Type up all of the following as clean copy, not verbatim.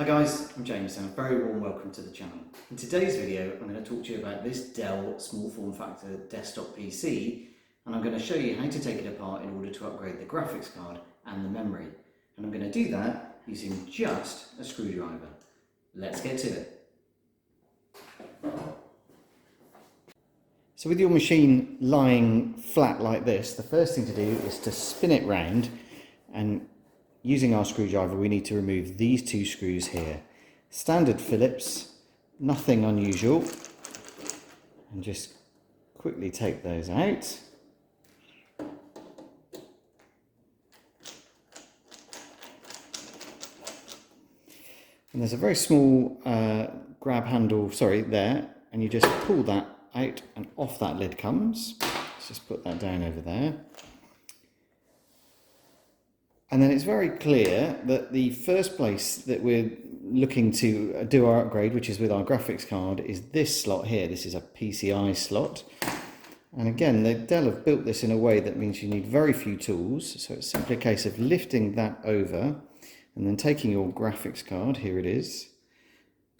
Hi guys, I'm James and a very warm welcome to the channel. In today's video I'm going to talk to you about this Dell small form factor desktop PC, and I'm going to show you how to take it apart in order to upgrade the graphics card and the memory. And I'm going to do that using just a screwdriver. Let's get to it. So with your machine lying flat like this, the first thing to do is to spin it round, and using our screwdriver we need to remove these two screws here. Standard Phillips, nothing unusual, and just quickly take those out. And there's a very small grab handle, there, and you just pull that out and off that lid comes. Let's just put that down over there. And then it's very clear that the first place that we're looking to do our upgrade, which is with our graphics card, is this slot here. This is a PCI slot. And again, Dell have built this in a way that means you need very few tools. So it's simply a case of lifting that over and then taking your graphics card. Here it is.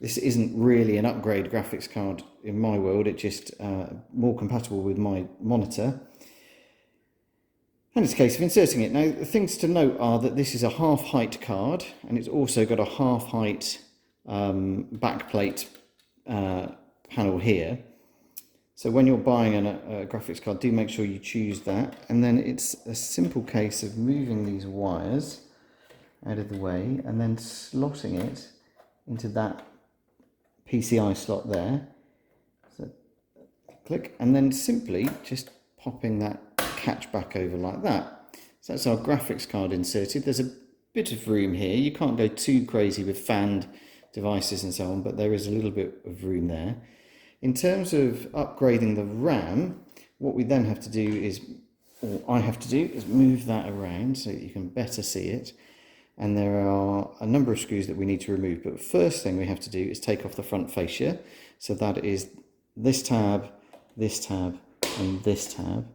This isn't really an upgrade graphics card in my world. It's just more compatible with my monitor. And it's a case of inserting it. Now, the things to note are that this is a half-height card, and it's also got a half-height backplate panel here. So when you're buying a graphics card, do make sure you choose that. And then it's a simple case of moving these wires out of the way and then slotting it into that PCI slot there. So click, and then simply just popping that catch back over like that. So that's our graphics card inserted. There's a bit of room here. You can't go too crazy with fanned devices and so on, but there is a little bit of room there. In terms of upgrading the RAM, what we then have to do is, or I have to do, is move that around so that you can better see it. And there are a number of screws that we need to remove, but the first thing we have to do is take off the front fascia. So that is this tab, and this tab.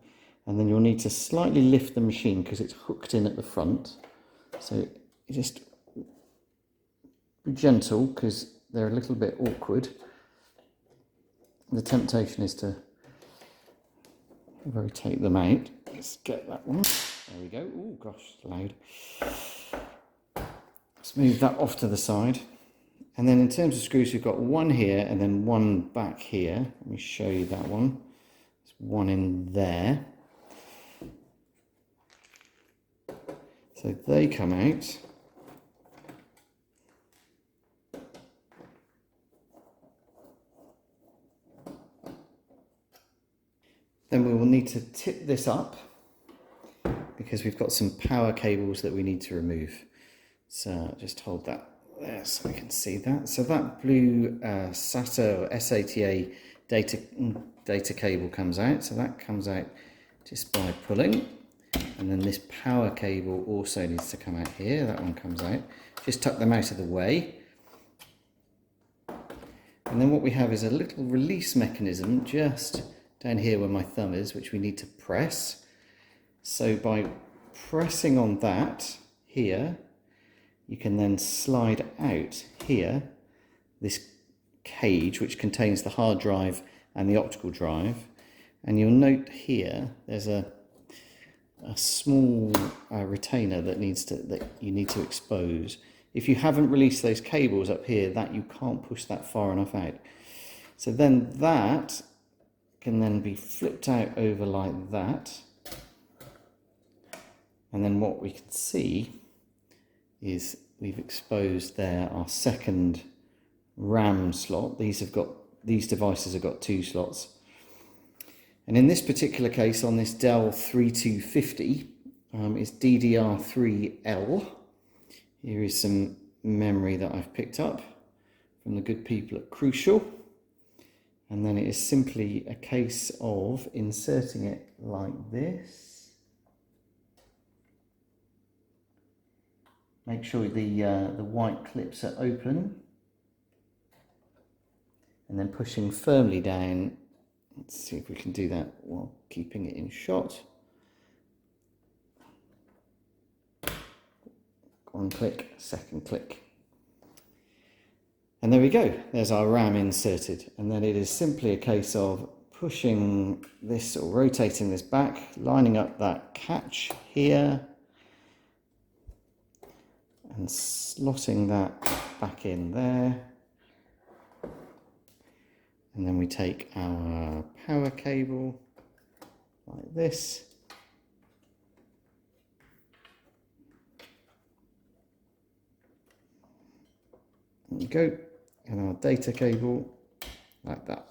And then you'll need to slightly lift the machine because it's hooked in at the front. So you just be gentle because they're a little bit awkward. The temptation is to rotate them out. Let's get that one. There we go. Oh gosh, it's loud. Let's move that off to the side. And then in terms of screws, we've got one here and then one back here. Let me show you that one. There's one in there. So they come out. Then we will need to tip this up because we've got some power cables that we need to remove. So just hold that there so we can see that. So that blue SATA or SATA data cable comes out. So that comes out just by pulling. And then this power cable also needs to come out here. That one comes out. Just tuck them out of the way. And then what we have is a little release mechanism just down here where my thumb is, which we need to press. So by pressing on that here, you can then slide out here this cage which contains the hard drive and the optical drive. And you'll note here there's a small retainer that you need to expose. If you haven't released those cables up here, that you can't push that far enough out. So then that can then be flipped out over like that. And then what we can see is we've exposed there our second RAM slot. These devices have got two slots. And in this particular case, on this Dell 3250, it's DDR3L. Here is some memory that I've picked up from the good people at Crucial. And then it is simply a case of inserting it like this. Make sure the white clips are open. And then pushing firmly down. Let's see if we can do that while keeping it in shot. One click, second click. And there we go, there's our RAM inserted. And then it is simply a case of pushing this or rotating this back, lining up that catch here, and slotting that back in there. And then we take our power cable like this. There you go. And our data cable like that.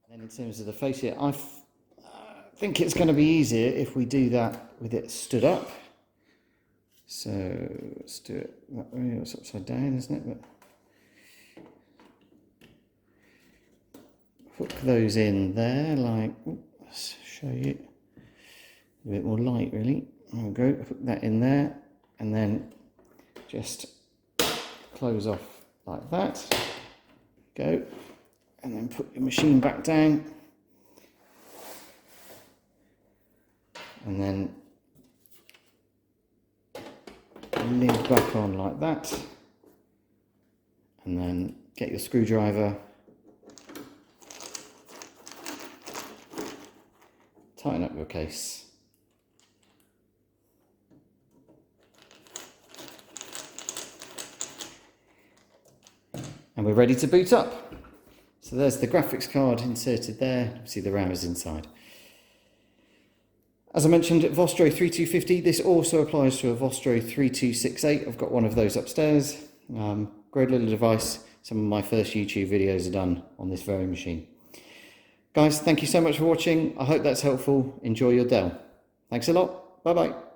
Then in terms of the face here, I think it's going to be easier if we do that with it stood up. So let's do it that way. It's upside down, isn't it? But hook those in there, like, let's show you a bit more light really. There we go, hook that in there, and then just close off like that. Go, and then put your machine back down, and then lid back on like that, and then get your screwdriver, tighten up your case. And we're ready to boot up. So there's the graphics card inserted there. See, the RAM is inside. As I mentioned, Vostro 3250, this also applies to a Vostro 3268. I've got one of those upstairs. Great little device. Some of my first YouTube videos are done on this very machine. Guys, thank you so much for watching. I hope that's helpful. Enjoy your Dell. Thanks a lot. Bye-bye.